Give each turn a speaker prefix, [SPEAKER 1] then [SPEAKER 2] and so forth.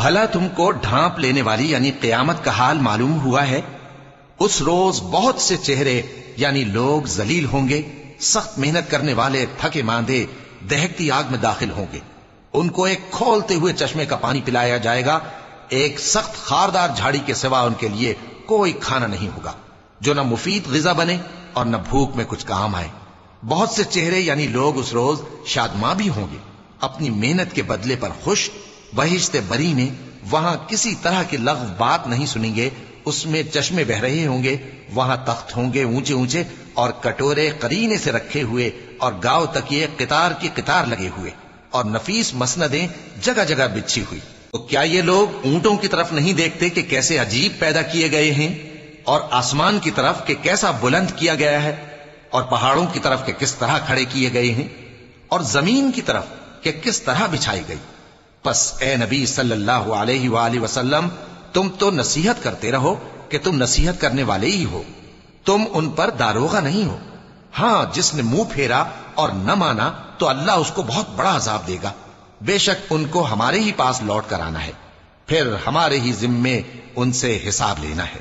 [SPEAKER 1] بھلا تم کو ڈھانپ لینے والی یعنی قیامت کا حال معلوم ہوا ہے؟ اس روز بہت سے چہرے یعنی لوگ ذلیل ہوں گے، سخت محنت کرنے والے تھکے ماندے دہکتی آگ میں داخل ہوں گے. ان کو ایک کھولتے ہوئے چشمے کا پانی پلایا جائے گا. ایک سخت خاردار جھاڑی کے سوا ان کے لیے کوئی کھانا نہیں ہوگا جو نہ مفید غذا بنے اور نہ بھوک میں کچھ کام آئے. بہت سے چہرے یعنی لوگ اس روز شادماں بھی ہوں گے، اپنی محنت کے بدلے پر خوش. بہشت بری میں وہاں کسی طرح کی لغو بات نہیں سنیں گے. اس میں چشمے بہ رہے ہوں گے، وہاں تخت ہوں گے اونچے اونچے اور کٹورے قرینے سے رکھے ہوئے اور گاؤ تکیے قطار کی قطار لگے ہوئے اور نفیس مسندیں جگہ جگہ بچھی ہوئی. تو کیا یہ لوگ اونٹوں کی طرف نہیں دیکھتے کہ کیسے عجیب پیدا کیے گئے ہیں، اور آسمان کی طرف کہ کیسا بلند کیا گیا ہے، اور پہاڑوں کی طرف کہ کس طرح کھڑے کیے گئے ہیں، اور زمین کی طرف کہ کس طرح بچھائی گئی؟ پس اے نبی صلی اللہ علیہ وآلہ وسلم، تم تو نصیحت کرتے رہو کہ تم نصیحت کرنے والے ہی ہو، تم ان پر داروغہ نہیں ہو. ہاں، جس نے منہ پھیرا اور نہ مانا تو اللہ اس کو بہت بڑا عذاب دے گا. بے شک ان کو ہمارے ہی پاس لوٹ کر آنا ہے، پھر ہمارے ہی ذمے ان سے حساب لینا ہے.